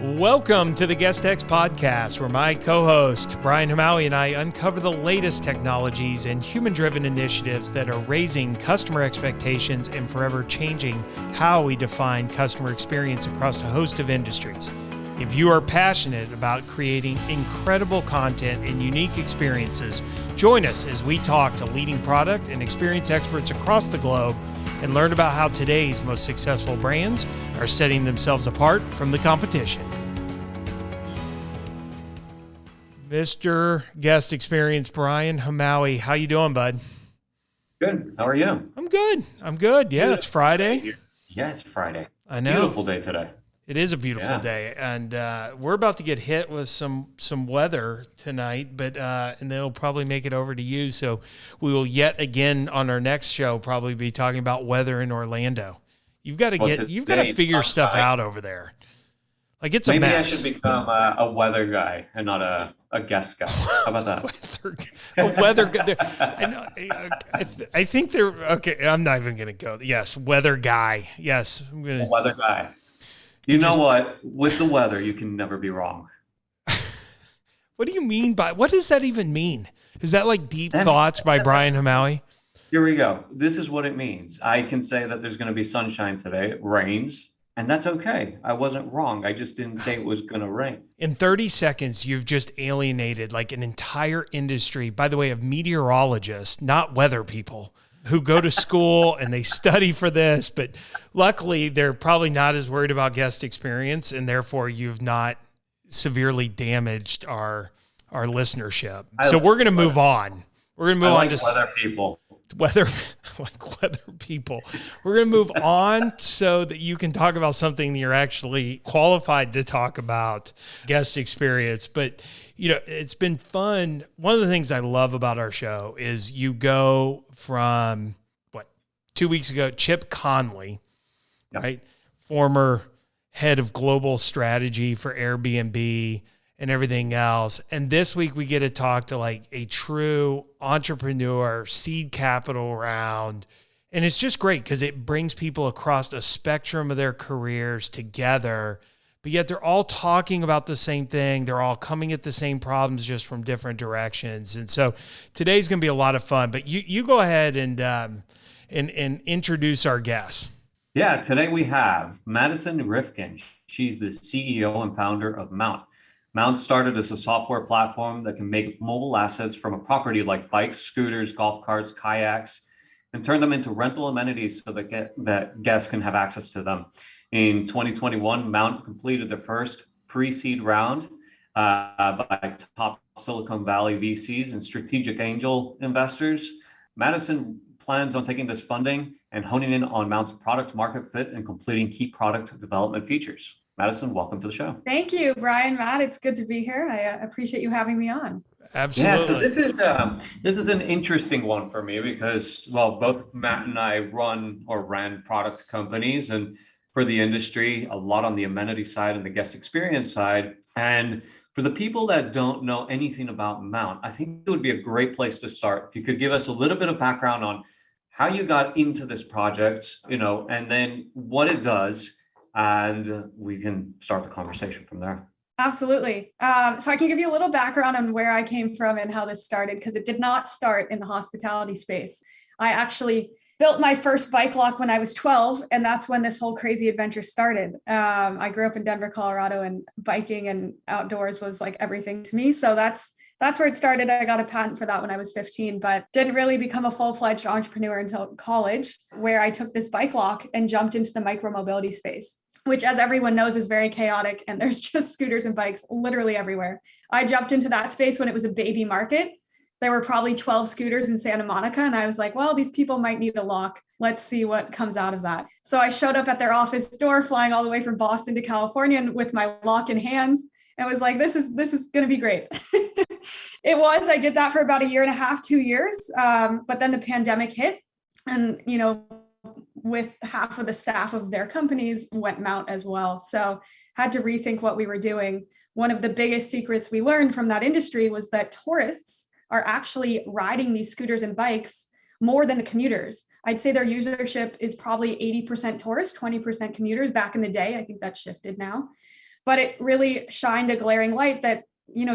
Welcome to the GuestX podcast, where my co-host Brian Hamaui and I uncover the latest technologies and human-driven initiatives that are raising customer expectations and forever changing how we define customer experience across a host of industries. If you are passionate about creating incredible content and unique experiences, join us as we talk to leading product and experience experts across the globe and learn about how today's most successful brands are setting themselves apart from the competition. Mr. Guest Experience Brian Hamaui, how you doing, bud? Good. How are you? I'm good. Yeah, it's Friday. Yeah, it's Friday. I know. Beautiful day today. It is a beautiful day, and we're about to get hit with some weather tonight, but and then it'll probably make it over to you. So we will yet again on our next show probably be talking about weather in Orlando. You've got to figure stuff out over there. Like it's a mess. Maybe I should become a weather guy and not a guest guy. How about that? A weather guy. I think they're okay. I'm not even going to go. Yes, weather guy. Yes, I'm gonna. A weather guy. You know what? With the weather, you can never be wrong. What do you mean by, what does that even mean? Is that like deep thoughts by Brian Hamaui? Here we go. This is what it means. I can say that there's going to be sunshine today. It rains, and that's okay. I wasn't wrong. I just didn't say it was going to rain. In 30 seconds, you've just alienated like an entire industry, by the way, of meteorologists, not weather people, who go to school and they study for this, but luckily they're probably not as worried about guest experience, and therefore you've not severely damaged our listenership. So we're going to move on. We're going to move on to weather people. Weather people. We're going to move on so that you can talk about something you're actually qualified to talk about, guest experience. But, you know, it's been fun. One of the things I love about our show is you go from, 2 weeks ago, Chip Conley, right? Former head of global strategy for Airbnb and everything else. And this week we get to talk to like a true entrepreneur, seed capital round. And it's just great because it brings people across a spectrum of their careers together, but yet they're all talking about the same thing. They're all coming at the same problems just from different directions. And so today's going to be a lot of fun, but you go ahead and introduce our guests. Yeah, today we have Madison Rifkin. She's the CEO and founder of Mount. Mount started as a software platform that can make mobile assets from a property like bikes, scooters, golf carts, kayaks, and turn them into rental amenities so that guests can have access to them. In 2021, Mount completed their first pre-seed round by top Silicon Valley VCs and strategic angel investors. Madison plans on taking this funding and honing in on Mount's product market fit and completing key product development features. Madison, welcome to the show. Thank you, Brian, Matt. It's good to be here. I appreciate you having me on. Absolutely. Yeah, so this is an interesting one for me because, well, both Matt and I ran product companies, and for the industry, a lot on the amenity side and the guest experience side. And for the people that don't know anything about Mount, I think it would be a great place to start. If you could give us a little bit of background on how you got into this project, and then what it does, and we can start the conversation from there. Absolutely. So I can give you a little background on where I came from and how this started, because it did not start in the hospitality space. I actually built my first bike lock when I was 12, and that's when this whole crazy adventure started. I grew up in Denver, Colorado, and biking and outdoors was like everything to me. So that's where it started. I got a patent for that when I was 15, but didn't really become a full-fledged entrepreneur until college, where I took this bike lock and jumped into the micromobility space, which, as everyone knows, is very chaotic. And there's just scooters and bikes literally everywhere. I jumped into that space when it was a baby market. There were probably 12 scooters in Santa Monica. And I was like, well, these people might need a lock. Let's see what comes out of that. So I showed up at their office door, flying all the way from Boston to California, and with my lock in hands. And was like, this is going to be great. I did that for about a year and a half, 2 years. But then the pandemic hit, and, with half of the staff of their companies went Mount as well. So had to rethink what we were doing. One of the biggest secrets we learned from that industry was that tourists are actually riding these scooters and bikes more than the commuters. I'd say their usership is probably 80% tourists, 20% commuters back in the day. I think that's shifted now. but it really shined a glaring light that,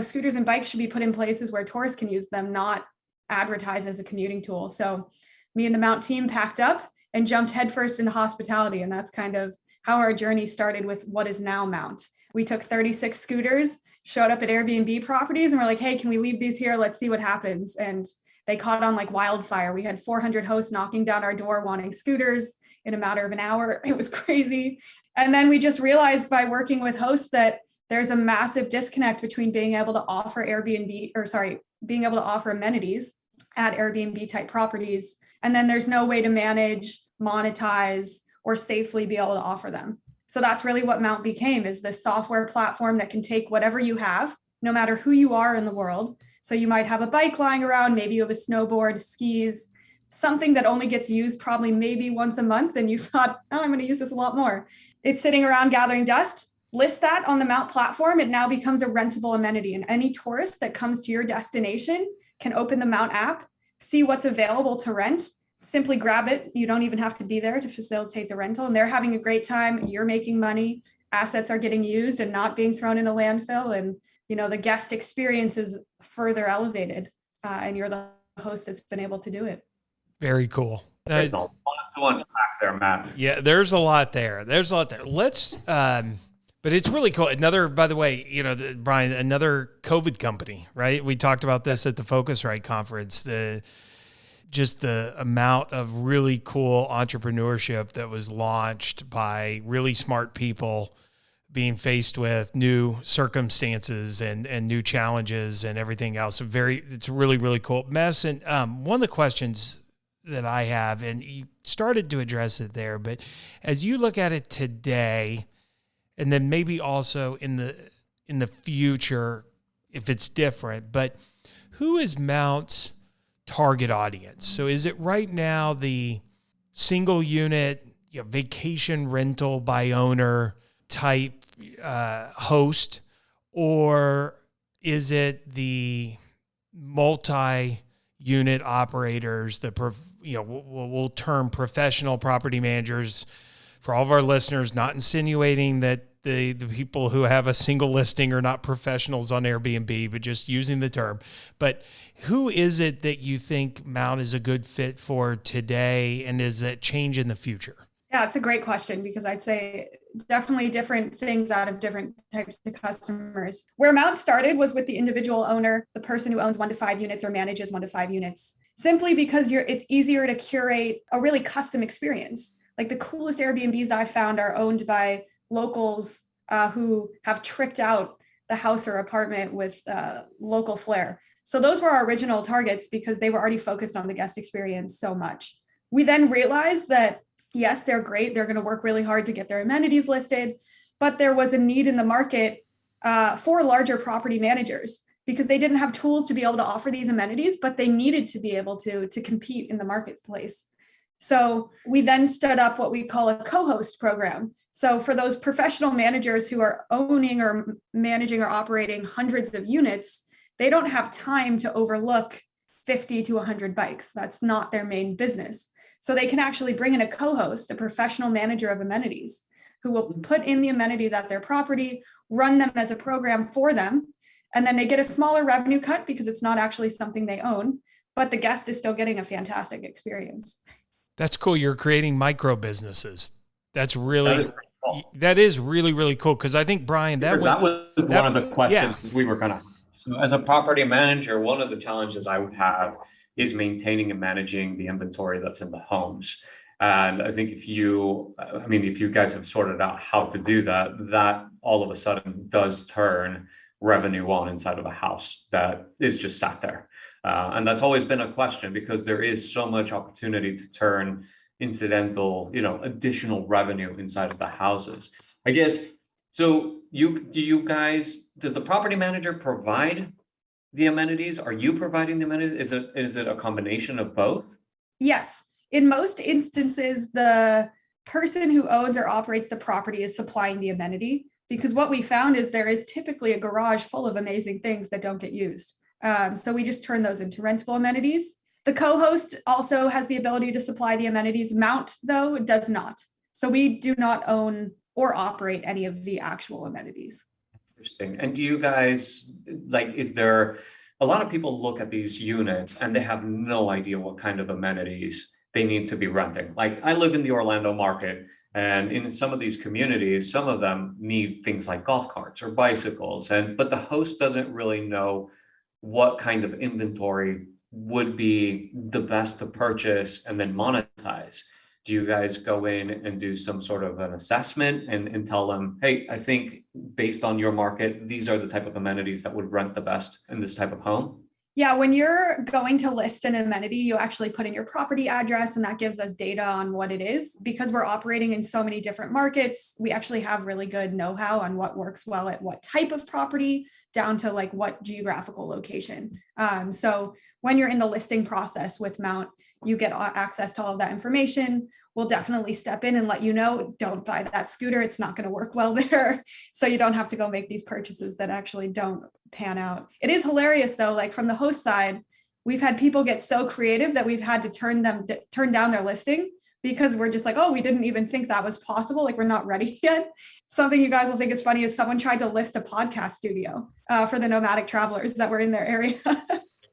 scooters and bikes should be put in places where tourists can use them, not advertised as a commuting tool. So me and the Mount team packed up and jumped headfirst into hospitality. And that's kind of how our journey started with what is now Mount. We took 36 scooters, showed up at Airbnb properties, and we're like, hey, can we leave these here? Let's see what happens. And they caught on like wildfire. We had 400 hosts knocking down our door wanting scooters in a matter of an hour. It was crazy. And then we just realized by working with hosts that there's a massive disconnect between being able to offer being able to offer amenities at Airbnb type properties. And then there's no way to manage, monetize, or safely be able to offer them. So that's really what Mount became, is this software platform that can take whatever you have, no matter who you are in the world. So you might have a bike lying around, maybe you have a snowboard, skis, something that only gets used probably maybe once a month. And you thought, oh, I'm going to use this a lot more. It's sitting around gathering dust. List that on the Mount platform. It now becomes a rentable amenity. And any tourist that comes to your destination can open the Mount app, see what's available to rent, simply grab it. You don't even have to be there to facilitate the rental. And they're having a great time. You're making money. Assets are getting used and not being thrown in a landfill. And, the guest experience is further elevated. And you're the host that's been able to do it. Very cool. There's a lot to unpack there, Matt. Yeah, there's a lot there. Let's, but it's really cool. By the way, Brian, another COVID company, right? We talked about this at the Focusrite conference, just the amount of really cool entrepreneurship that was launched by really smart people being faced with new circumstances and new challenges and everything else. It's really, really cool. Madison, one of the questions that I have, and you started to address it there, but as you look at it today, and then maybe also in the future, if it's different, but who is Mount's target audience? So is it right now the single unit, vacation rental by owner type host, or is it the multi-unit operators, we'll term professional property managers for all of our listeners, not insinuating that the people who have a single listing are not professionals on Airbnb, but just using the term. But who is it that you think Mount is a good fit for today, and is that change in the future? Yeah, it's a great question, because I'd say definitely different things out of different types of customers. Where Mount started was with the individual owner, the person who owns 1 to 5 units or manages 1 to 5 units, simply because it's easier to curate a really custom experience. Like the coolest Airbnbs I've found are owned by locals who have tricked out the house or apartment with local flair. So those were our original targets, because they were already focused on the guest experience so much. We then realized that, yes, they're great. They're going to work really hard to get their amenities listed, but there was a need in the market for larger property managers, because they didn't have tools to be able to offer these amenities, but they needed to be able to compete in the marketplace. So we then stood up what we call a co-host program. So for those professional managers who are owning or managing or operating hundreds of units, they don't have time to overlook 50 to 100 bikes. That's not their main business. So they can actually bring in a co-host, a professional manager of amenities, who will put in the amenities at their property, run them as a program for them, and then they get a smaller revenue cut because it's not actually something they own, but the guest is still getting a fantastic experience. That's cool. You're creating micro businesses. That is really, really cool. Because I think, Brian, that was one of the questions we were going to. So as a property manager, one of the challenges I would have is maintaining and managing the inventory that's in the homes. And I think if you guys have sorted out how to do that, that all of a sudden does turn revenue on inside of a house that is just sat there. And that's always been a question, because there is so much opportunity to turn incidental, additional revenue inside of the houses. I guess, so does the property manager provide the amenities? Are you providing the amenities? Is it a combination of both? Yes. In most instances, the person who owns or operates the property is supplying the amenity, because what we found is there is typically a garage full of amazing things that don't get used. So we just turn those into rentable amenities. The co-host also has the ability to supply the amenities. Mount, though, does not. So we do not own or operate any of the actual amenities. Interesting. And do you guys, like, is there a lot of people look at these units and they have no idea what kind of amenities they need to be renting? Like, I live in the Orlando market, and in some of these communities, some of them need things like golf carts or bicycles, and but the host doesn't really know what kind of inventory would be the best to purchase and then monetize. Do you guys go in and do some sort of an assessment and tell them, hey, I think based on your market, these are the type of amenities that would rent the best in this type of home? Yeah, when you're going to list an amenity, you actually put in your property address, and that gives us data on what it is. Because we're operating in so many different markets, we actually have really good know-how on what works well at what type of property, down to like what geographical location. So when you're in the listing process with Mount, you get access to all of that information. We'll definitely step in and let you know, don't buy that scooter. It's not going to work well there. So you don't have to go make these purchases that actually don't pan out. It is hilarious though, like from the host side, we've had people get so creative that we've had to turn down their listing because we're just like, oh, we didn't even think that was possible. Like, we're not ready yet. Something you guys will think is funny is someone tried to list a podcast studio for the nomadic travelers that were in their area.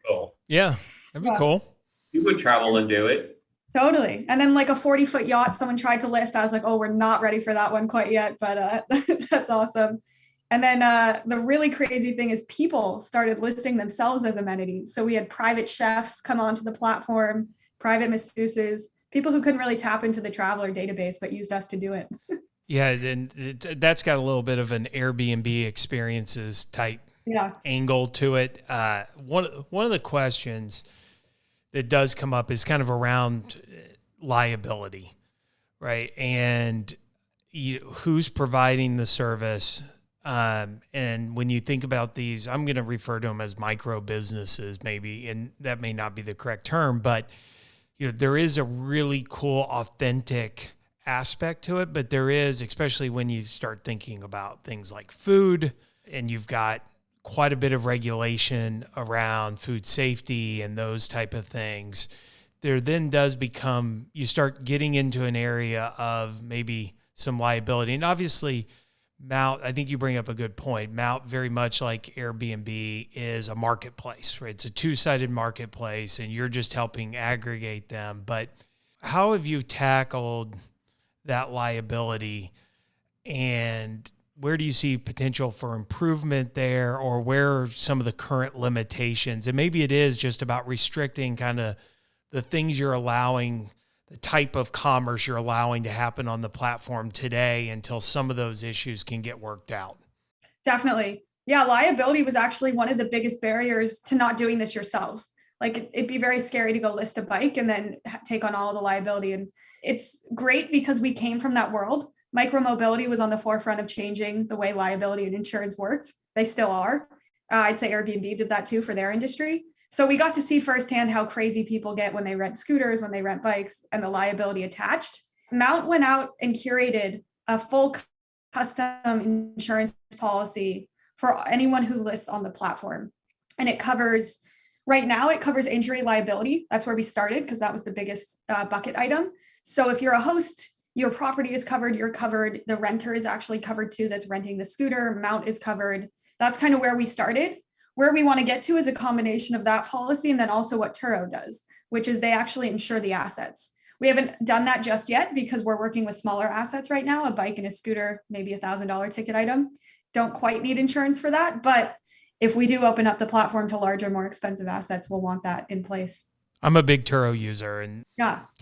Cool. Yeah, that'd be cool. You would travel and do it. Totally. And then like a 40-foot yacht, someone tried to list. I was like, oh, we're not ready for that one quite yet, but that's awesome. And then the really crazy thing is people started listing themselves as amenities. So we had private chefs come onto the platform, private masseuses, people who couldn't really tap into the traveler database, but used us to do it. Yeah, and that's got a little bit of an Airbnb experiences type angle to it. One of the questions that does come up is kind of around liability, right? And who's providing the service? And when you think about these, I'm going to refer to them as micro businesses, maybe, and that may not be the correct term, but there is a really cool, authentic aspect to it. But there is, especially when you start thinking about things like food, and you've got quite a bit of regulation around food safety and those type of things. There then does become, you start getting into an area of maybe some liability. And obviously, Mount, I think you bring up a good point. Mount, very much like Airbnb, is a marketplace, right? It's a two-sided marketplace, and you're just helping aggregate them. But how have you tackled that liability, and where do you see potential for improvement there, or where are some of the current limitations? And maybe it is just about restricting kind of the things you're allowing, the type of commerce you're allowing to happen on the platform today until some of those issues can get worked out. Definitely. Yeah, liability was actually one of the biggest barriers to not doing this yourselves. Like, it'd be very scary to go list a bike and then take on all the liability. And it's great because we came from that world. Micromobility was on the forefront of changing the way liability and insurance worked. They still are. I'd say Airbnb did that too for their industry. So we got to see firsthand how crazy people get when they rent scooters, when they rent bikes, and the liability attached. Mount went out and curated a full custom insurance policy for anyone who lists on the platform. And it covers, right now, it covers injury liability. That's where we started because that was the biggest bucket item. So if you're a host, your property is covered, you're covered. The renter is actually covered too, that's renting the scooter. Mount is covered. That's kind of where we started. Where we want to get to is a combination of that policy and then also what Turo does, which is they actually insure the assets. We haven't done that just yet because we're working with smaller assets right now, a bike and a scooter, maybe $1,000 ticket item. Don't quite need insurance for that. But if we do open up the platform to larger, more expensive assets, we'll want that in place. I'm a big Turo user, and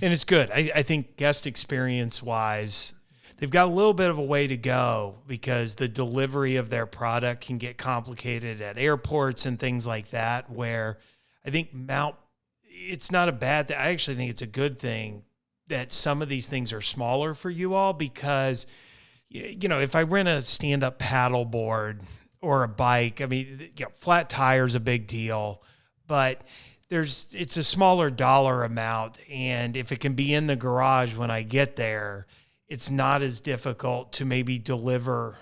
it's good. I think guest experience wise, they've got a little bit of a way to go because the delivery of their product can get complicated at airports and things like that, where I think Mount, it's not a bad thing. I actually think it's a good thing that some of these things are smaller for you all because, if I rent a stand-up paddle board or a bike, I mean, flat tire is a big deal, but it's a smaller dollar amount. And if it can be in the garage when I get there, it's not as difficult to maybe deliver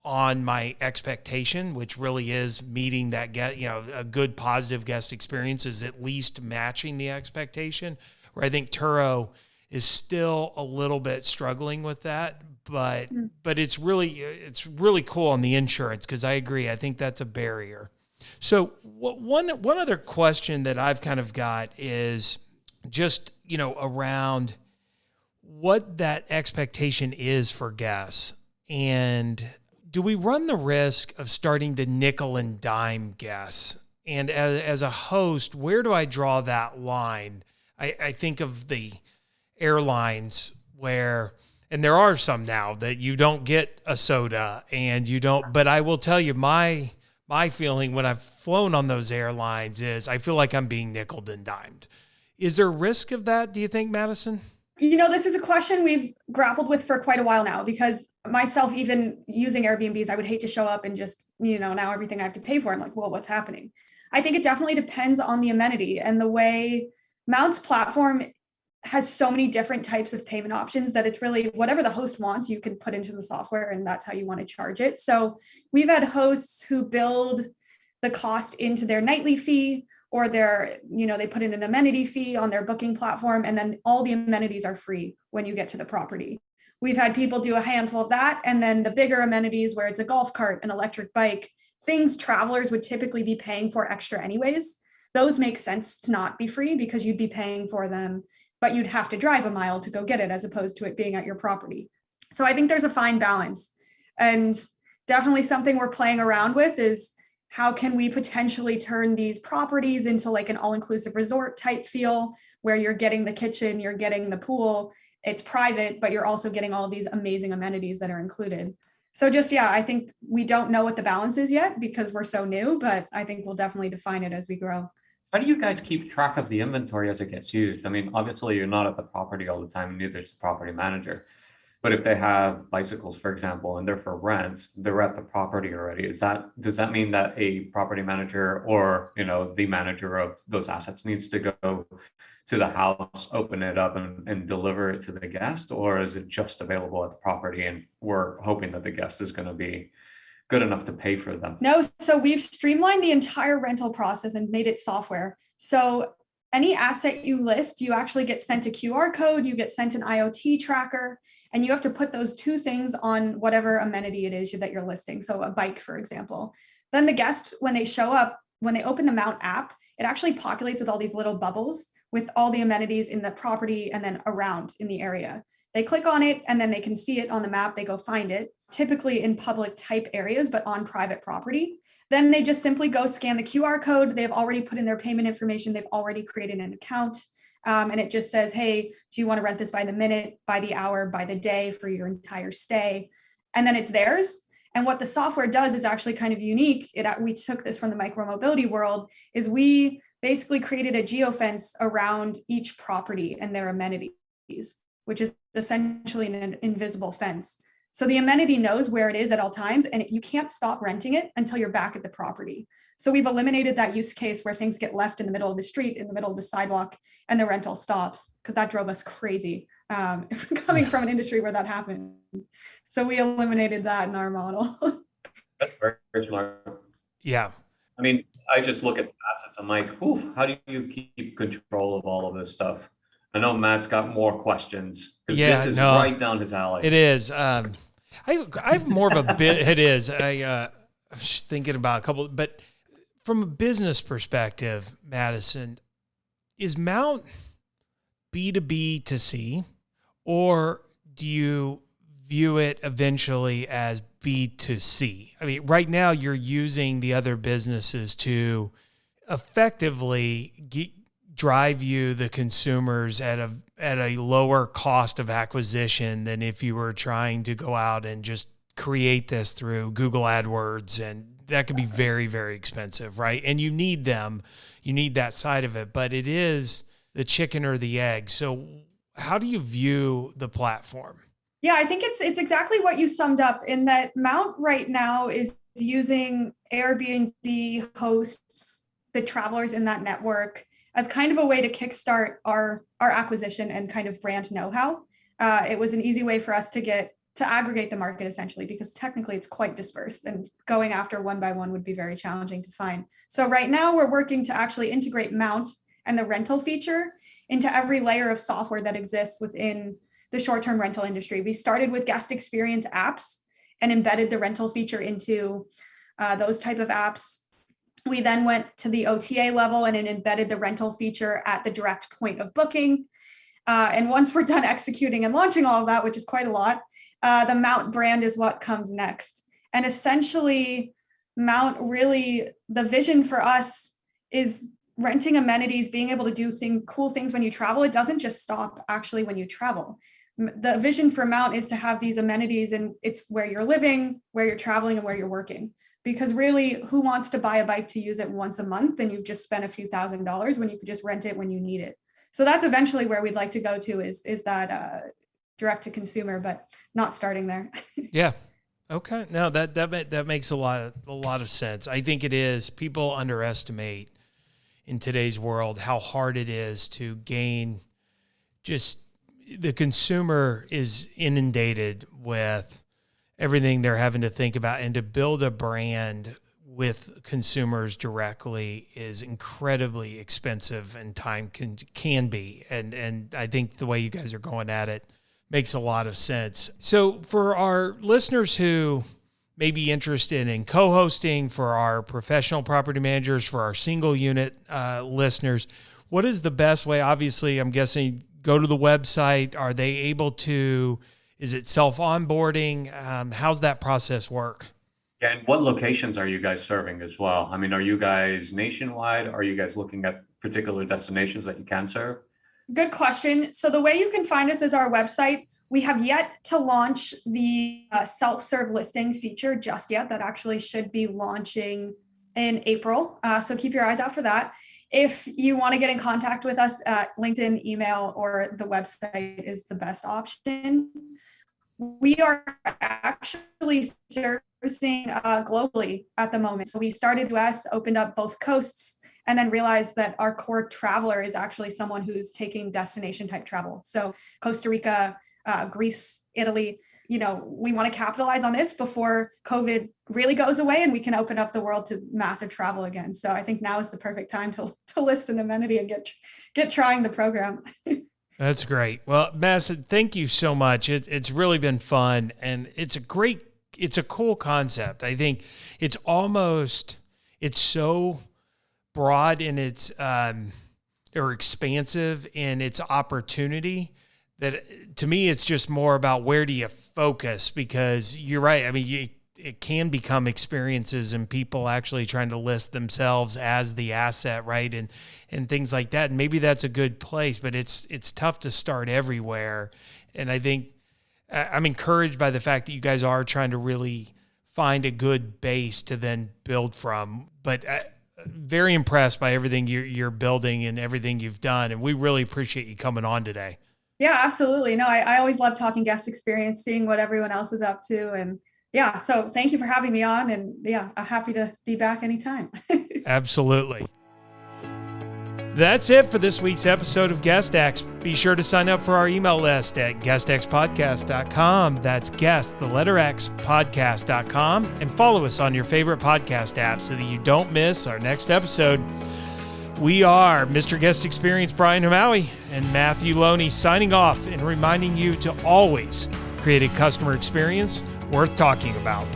on my expectation, which really is meeting that a good positive guest experience is at least matching the expectation, where I think Turo is still a little bit struggling with that. but it's really cool on the insurance, because I agree. I think that's a barrier. So one other question that I've kind of got is just, around what that expectation is for guests. And do we run the risk of starting to nickel and dime guests? And as a host, where do I draw that line? I think of the airlines where, and there are some now that you don't get a soda and you don't, but I will tell you my feeling when I've flown on those airlines is I feel like I'm being nickeled and dimed. Is there risk of that, do you think, Madison? This is a question we've grappled with for quite a while now, because myself, even using Airbnbs, I would hate to show up and just, now everything I have to pay for, I'm like, well, what's happening? I think it definitely depends on the amenity and the way Mount's platform has so many different types of payment options that it's really whatever the host wants, you can put into the software, and that's how you want to charge it. So we've had hosts who build the cost into their nightly fee, or they put in an amenity fee on their booking platform, and then all the amenities are free when you get to the property. We've had people do a handful of that, and then the bigger amenities where it's a golf cart, an electric bike, things travelers would typically be paying for extra anyways. Those make sense to not be free because you'd be paying for them, but you'd have to drive a mile to go get it as opposed to it being at your property. So I think there's a fine balance, and definitely something we're playing around with is how can we potentially turn these properties into like an all-inclusive resort type feel where you're getting the kitchen, you're getting the pool, it's private, but you're also getting all these amazing amenities that are included. So I think we don't know what the balance is yet because we're so new, but I think we'll definitely define it as we grow. How do you guys keep track of the inventory as it gets used? I mean, obviously you're not at the property all the time, neither is the property manager. But if they have bicycles, for example, and they're for rent, they're at the property already. Does that mean that a property manager or, the manager of those assets needs to go to the house, open it up and deliver it to the guest? Or is it just available at the property and we're hoping that the guest is going to be good enough to pay for them? No, so we've streamlined the entire rental process and made it software. So any asset you list, you actually get sent a QR code, you get sent an IoT tracker, and you have to put those two things on whatever amenity it is that you're listing. So a bike, for example. Then the guest, when they show up, when they open the Mount app, it actually populates with all these little bubbles with all the amenities in the property and then around in the area. They click on it and then they can see it on the map. They go find it, typically in public type areas, but on private property. Then they just simply go scan the QR code. They've already put in their payment information. They've already created an account. And it just says, hey, do you want to rent this by the minute, by the hour, by the day for your entire stay? And then it's theirs. And what the software does is actually kind of unique. We took this from the micromobility world, is we basically created a geofence around each property and their amenities, which is essentially an invisible fence. So the amenity knows where it is at all times, and you can't stop renting it until you're back at the property. So we've eliminated that use case where things get left in the middle of the street, in the middle of the sidewalk, and the rental stops, because that drove us crazy coming from an industry where that happened. So we eliminated that in our model. That's very smart. Yeah. I mean, I just look at assets. I'm like, how do you keep control of all of this stuff? I know Matt's got more questions. This is right down his alley. It is. I have more of a bit. It is. I'm just thinking about a couple, but from a business perspective, Madison, is Mount B2B to C, or do you view it eventually as B2C? I mean, right now you're using the other businesses to effectively drive you, the consumers, at a lower cost of acquisition than if you were trying to go out and just create this through Google AdWords, and that could be very, very expensive, right? And you need them, you need that side of it, but it is the chicken or the egg. So how do you view the platform? Yeah, I think it's exactly what you summed up, in that Mount right now is using Airbnb hosts, the travelers in that network, as kind of a way to kickstart our acquisition and kind of brand know-how. It was an easy way for us to aggregate the market, essentially, because technically it's quite dispersed, and going after one by one would be very challenging to find. So right now we're working to actually integrate Mount and the rental feature into every layer of software that exists within the short-term rental industry. We started with guest experience apps and embedded the rental feature into those type of apps. We then went to the OTA level and embedded the rental feature at the direct point of booking. And once we're done executing and launching all of that, which is quite a lot, the Mount brand is what comes next. And essentially, Mount really, the vision for us is renting amenities, being able to do cool things when you travel. It doesn't just stop actually when you travel. The vision for Mount is to have these amenities, and it's where you're living, where you're traveling, and where you're working. Because really, who wants to buy a bike to use it once a month and you've just spent a few $1,000s when you could just rent it when you need it? So that's eventually where we'd like to go to is that direct to consumer, but not starting there. Yeah. Okay. No, that makes a lot of sense. I think it is. People underestimate in today's world how hard it is to gain. Just the consumer is inundated with everything they're having to think about, and to build a brand with consumers directly is incredibly expensive, and time can be. And I think the way you guys are going at it makes a lot of sense. So for our listeners who may be interested in co-hosting, for our professional property managers, for our single unit listeners, what is the best way? Obviously, I'm guessing go to the website. Are they able to, is it self-onboarding? How's that process work? Yeah, and what locations are you guys serving as well? I mean, are you guys nationwide? Are you guys looking at particular destinations that you can serve? Good question. So the way you can find us is our website. We have yet to launch the self-serve listing feature just yet. That actually should be launching in April. So keep your eyes out for that. If you want to get in contact with us, LinkedIn, email, or the website is the best option. We are actually servicing globally at the moment. So we started US, opened up both coasts, and then realized that our core traveler is actually someone who's taking destination type travel. So Costa Rica, Greece, Italy, we want to capitalize on this before COVID really goes away and we can open up the world to massive travel again. So I think now is the perfect time to list an amenity and get trying the program. That's great. Well, Madison, thank you so much. It's really been fun, and it's a cool concept. I think it's so broad in its, or expansive in its opportunity, that to me, it's just more about where do you focus, because you're right. I mean, it can become experiences and people actually trying to list themselves as the asset, right? And things like that. And maybe that's a good place, but it's tough to start everywhere. And I think I'm encouraged by the fact that you guys are trying to really find a good base to then build from. But very impressed by everything you're building and everything you've done. And we really appreciate you coming on today. Yeah, absolutely. No, I always love talking guest experience, seeing what everyone else is up to. And yeah, so thank you for having me on. And yeah, I'm happy to be back anytime. Absolutely. That's it for this week's episode of GuestX. Be sure to sign up for our email list at guestxpodcast.com. That's guest, the letter X, podcast.com. And follow us on your favorite podcast app so that you don't miss our next episode. We are Mr. Guest Experience Brian Hamawi and Matthew Loney signing off and reminding you to always create a customer experience worth talking about.